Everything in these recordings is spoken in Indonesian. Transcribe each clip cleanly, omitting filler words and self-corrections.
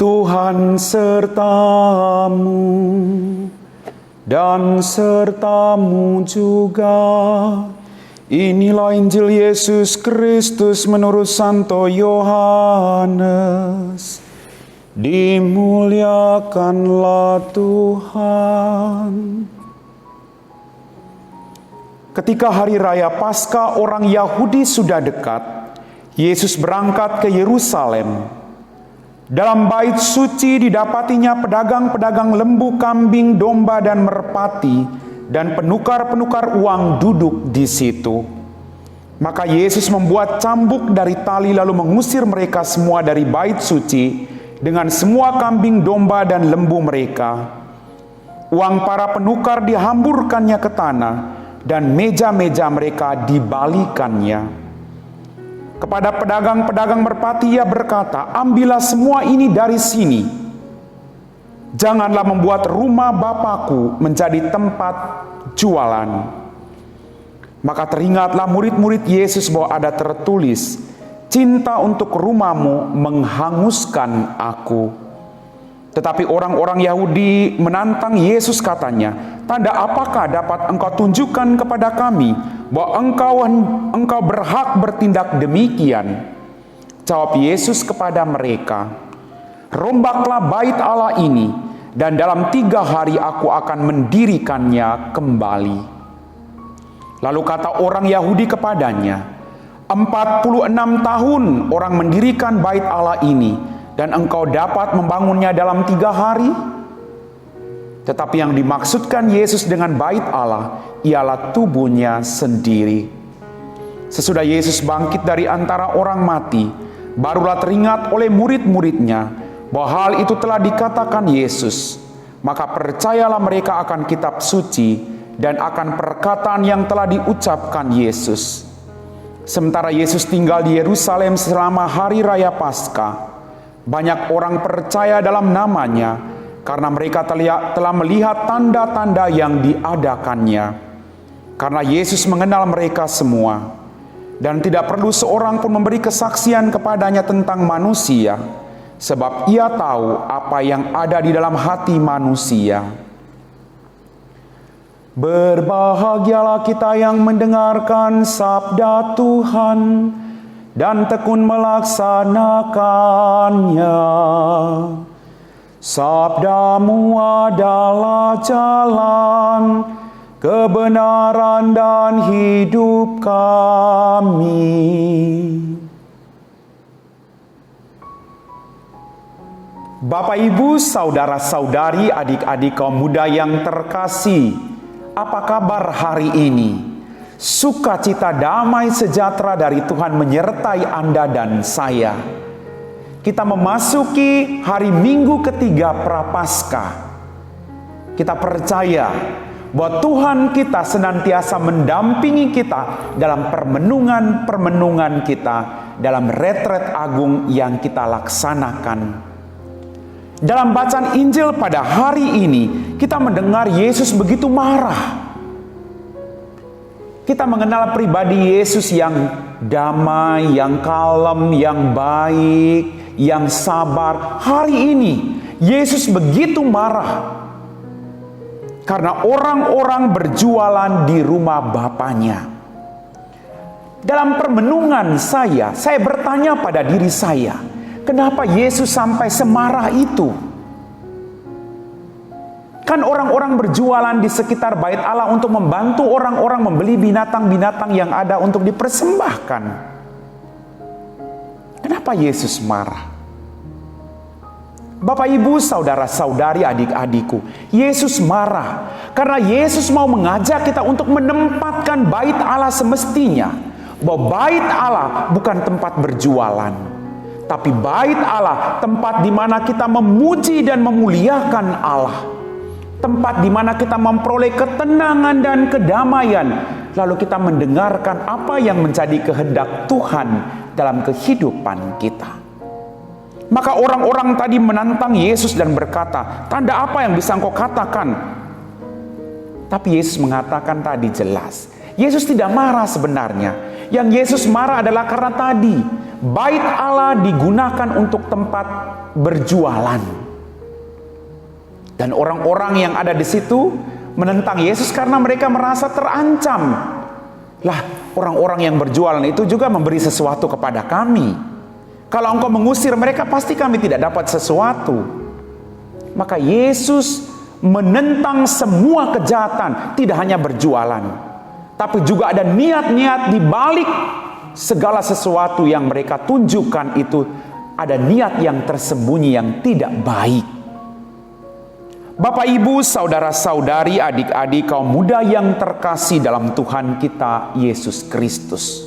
Tuhan sertamu dan sertamu juga. Inilah Injil Yesus Kristus menurut Santo Yohanes. Dimuliakanlah Tuhan. Ketika hari raya Paskah orang Yahudi sudah dekat, Yesus berangkat ke Yerusalem. Dalam bait suci didapatinya pedagang-pedagang lembu, kambing, domba, dan merpati, dan penukar-penukar uang duduk di situ. Maka Yesus membuat cambuk dari tali lalu mengusir mereka semua dari bait suci dengan semua kambing, domba, dan lembu mereka. Uang para penukar dihamburkannya ke tanah, dan meja-meja mereka dibalikannya. Kepada pedagang-pedagang merpati ia berkata, "Ambillah semua ini dari sini. Janganlah membuat rumah Bapakku menjadi tempat jualan." Maka teringatlah murid-murid Yesus bahwa ada tertulis, "Cinta untuk rumahmu menghanguskan aku." Tetapi orang-orang Yahudi menantang Yesus, katanya, "Tanda apakah dapat engkau tunjukkan kepada kami bahwa engkau berhak bertindak demikian?" Jawab Yesus kepada mereka, "Rombaklah bait Allah ini, dan dalam 3 hari aku akan mendirikannya kembali." Lalu kata orang Yahudi kepadanya, 46 tahun orang mendirikan bait Allah ini, dan engkau dapat membangunnya dalam 3 hari? Tetapi yang dimaksudkan Yesus dengan bait Allah ialah tubuhnya sendiri. Sesudah Yesus bangkit dari antara orang mati, barulah teringat oleh murid-muridnya bahwa hal itu telah dikatakan Yesus. Maka percayalah mereka akan kitab suci dan akan perkataan yang telah diucapkan Yesus. Sementara Yesus tinggal di Yerusalem selama hari raya Paskah, banyak orang percaya dalam namanya karena mereka telah melihat tanda-tanda yang diadakannya. Karena Yesus mengenal mereka semua, dan tidak perlu seorang pun memberi kesaksian kepadanya tentang manusia, sebab ia tahu apa yang ada di dalam hati manusia. Berbahagialah kita yang mendengarkan sabda Tuhan dan tekun melaksanakannya. Sabdamu adalah jalan, kebenaran, dan hidup kami. Bapak, Ibu, saudara-saudari, adik-adik kaum muda yang terkasih, apa kabar hari ini? Sukacita, damai sejahtera dari Tuhan menyertai Anda dan saya. Kita memasuki hari Minggu ketiga Prapaskah. Kita percaya bahwa Tuhan kita senantiasa mendampingi kita dalam permenungan kita, dalam retret agung yang kita laksanakan. Dalam bacaan Injil pada hari ini, kita mendengar Yesus begitu marah. Kita mengenal pribadi Yesus yang damai, yang kalem, yang baik, yang sabar. Hari ini Yesus begitu marah karena orang-orang berjualan di rumah Bapaknya. Dalam permenungan saya bertanya pada diri saya, kenapa Yesus sampai semarah itu? Kan orang-orang berjualan di sekitar bait Allah untuk membantu orang-orang membeli binatang-binatang yang ada untuk dipersembahkan. Kenapa Yesus marah? Bapak, Ibu, saudara-saudari, adik-adikku, Yesus marah karena Yesus mau mengajak kita untuk menempatkan bait Allah semestinya. Bahwa bait Allah bukan tempat berjualan, tapi bait Allah tempat di mana kita memuji dan memuliakan Allah. Tempat di mana kita memperoleh ketenangan dan kedamaian, lalu kita mendengarkan apa yang menjadi kehendak Tuhan dalam kehidupan kita. Maka orang-orang tadi menantang Yesus dan berkata, "Tanda apa yang bisa engkau katakan?" Tapi Yesus mengatakan tadi jelas, Yesus tidak marah sebenarnya. Yang Yesus marah adalah karena tadi bait Allah digunakan untuk tempat berjualan. Dan orang-orang yang ada di situ menentang Yesus karena mereka merasa terancam. Lah, orang-orang yang berjualan itu juga memberi sesuatu kepada kami. Kalau engkau mengusir mereka, pasti kami tidak dapat sesuatu. Maka Yesus menentang semua kejahatan, tidak hanya berjualan, tapi juga ada niat-niat di balik segala sesuatu yang mereka tunjukkan itu. Ada niat yang tersembunyi yang tidak baik. Bapak, Ibu, saudara-saudari, adik-adik, kaum muda yang terkasih dalam Tuhan kita Yesus Kristus.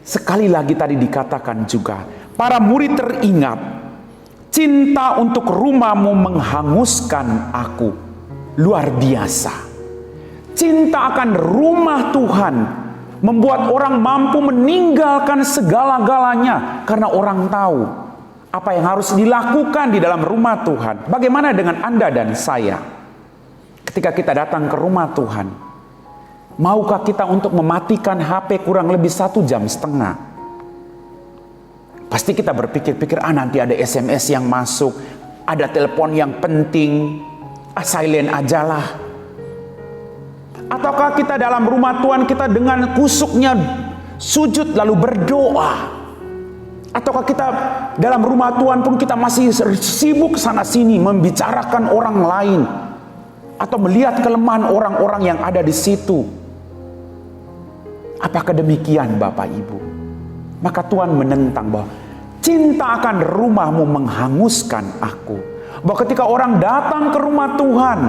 Sekali lagi tadi dikatakan juga, para murid teringat, cinta untuk rumahmu menghanguskan aku. Luar biasa. Cinta akan rumah Tuhan membuat orang mampu meninggalkan segala-galanya karena orang tahu apa yang harus dilakukan di dalam rumah Tuhan. Bagaimana dengan Anda dan saya? Ketika kita datang ke rumah Tuhan, maukah kita untuk mematikan HP kurang lebih 1,5 jam? Pasti kita berpikir-pikir, nanti ada SMS yang masuk, ada telepon yang penting, silent ajalah. Ataukah kita dalam rumah Tuhan kita dengan kusuknya sujud lalu berdoa? Ataukah kita dalam rumah Tuhan pun kita masih sibuk sana sini membicarakan orang lain atau melihat kelemahan orang-orang yang ada di situ? Apakah demikian, Bapak Ibu? Maka Tuhan menentang bahwa cinta akan rumahmu menghanguskan aku. Bahwa ketika orang datang ke rumah Tuhan,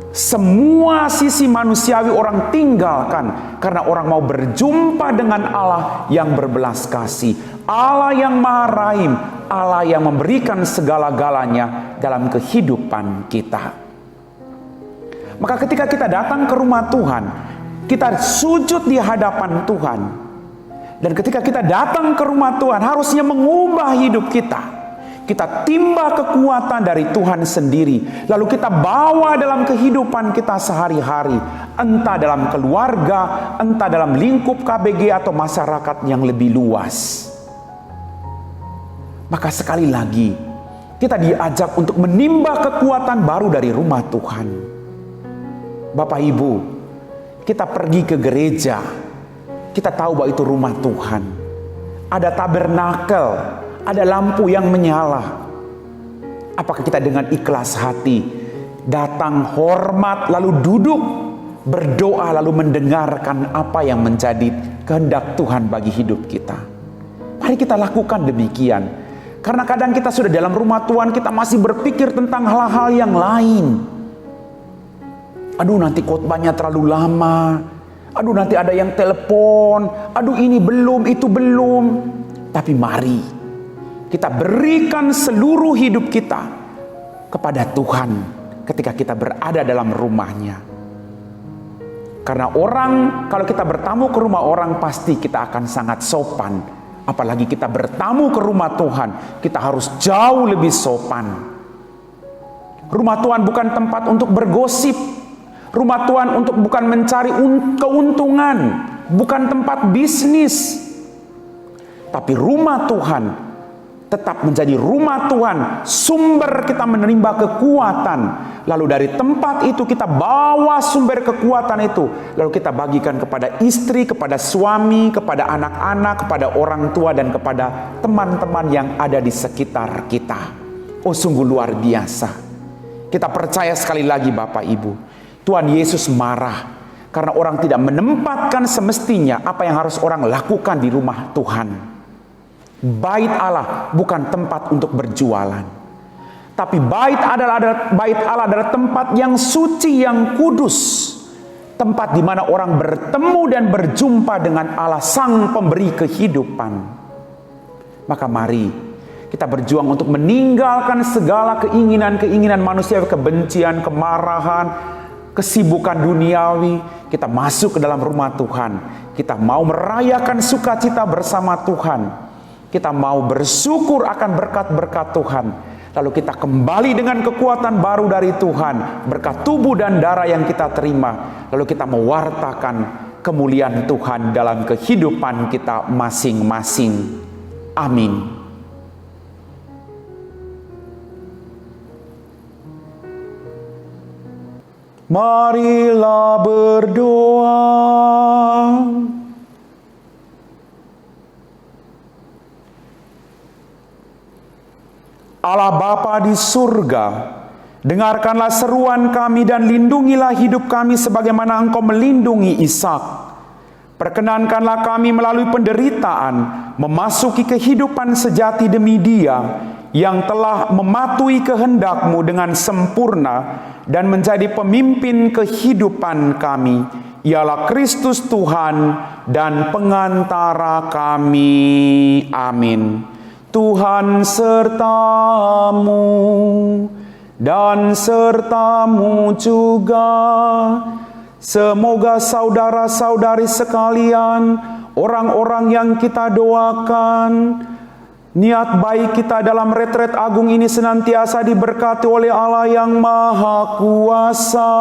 semua sisi manusiawi orang tinggalkan karena orang mau berjumpa dengan Allah yang berbelas kasih, Allah yang Maha Rahim, Allah yang memberikan segala-galanya dalam kehidupan kita. Maka ketika kita datang ke rumah Tuhan, kita sujud di hadapan Tuhan. Dan ketika kita datang ke rumah Tuhan, harusnya mengubah hidup kita. Kita timba kekuatan dari Tuhan sendiri, lalu kita bawa dalam kehidupan kita sehari-hari, entah dalam keluarga, entah dalam lingkup KBG atau masyarakat yang lebih luas. Maka sekali lagi, kita diajak untuk menimba kekuatan baru dari rumah Tuhan. Bapak Ibu, kita pergi ke gereja, kita tahu bahwa itu rumah Tuhan. Ada tabernakel, ada lampu yang menyala. Apakah kita dengan ikhlas hati datang hormat lalu duduk berdoa lalu mendengarkan apa yang menjadi kehendak Tuhan bagi hidup kita? Mari kita lakukan demikian. Karena kadang kita sudah dalam rumah Tuhan, kita masih berpikir tentang hal-hal yang lain. Aduh, nanti khotbahnya terlalu lama. Aduh, nanti ada yang telepon. Aduh, ini belum, itu belum. Tapi mari kita berikan seluruh hidup kita kepada Tuhan ketika kita berada dalam rumahnya. Karena orang, kalau kita bertamu ke rumah orang, pasti kita akan sangat sopan. Apalagi kita bertamu ke rumah Tuhan, kita harus jauh lebih sopan. Rumah Tuhan bukan tempat untuk bergosip. Rumah Tuhan bukan mencari keuntungan, bukan tempat bisnis. Tapi rumah Tuhan tetap menjadi rumah Tuhan, sumber kita menerima kekuatan. Lalu dari tempat itu kita bawa sumber kekuatan itu, lalu kita bagikan kepada istri, kepada suami, kepada anak-anak, kepada orang tua, dan kepada teman-teman yang ada di sekitar kita. Oh, sungguh luar biasa. Kita percaya sekali lagi Bapak Ibu, Tuhan Yesus marah karena orang tidak menempatkan semestinya apa yang harus orang lakukan di rumah Tuhan. Bait Allah bukan tempat untuk berjualan. Tapi bait Allah adalah tempat yang suci, yang kudus. Tempat di mana orang bertemu dan berjumpa dengan Allah, Sang Pemberi kehidupan. Maka mari kita berjuang untuk meninggalkan segala keinginan-keinginan manusia, kebencian, kemarahan, kesibukan duniawi. Kita masuk ke dalam rumah Tuhan. Kita mau merayakan sukacita bersama Tuhan. Kita mau bersyukur akan berkat-berkat Tuhan. Lalu kita kembali dengan kekuatan baru dari Tuhan, berkat tubuh dan darah yang kita terima. Lalu kita mewartakan kemuliaan Tuhan dalam kehidupan kita masing-masing. Amin. Marilah berdoa. Allah Bapa di surga, dengarkanlah seruan kami dan lindungilah hidup kami sebagaimana Engkau melindungi Ishak. Perkenankanlah kami melalui penderitaan memasuki kehidupan sejati demi Dia yang telah mematuhi kehendak-Mu dengan sempurna dan menjadi pemimpin kehidupan kami. Ialah Kristus Tuhan dan pengantara kami. Amin. Tuhan sertamu dan sertamu juga. Semoga saudara-saudari sekalian, orang-orang yang kita doakan, niat baik kita dalam retret agung ini senantiasa diberkati oleh Allah yang Maha Kuasa,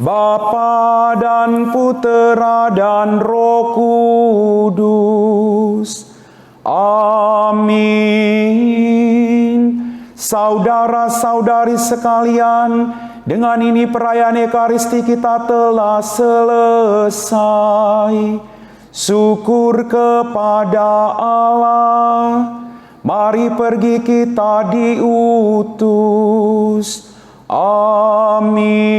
Bapa dan Putera dan Roh Kudus. Amin. Saudara-saudari sekalian, dengan ini perayaan Ekaristi kita telah selesai. Syukur kepada Allah. Mari pergi kita diutus. Amin.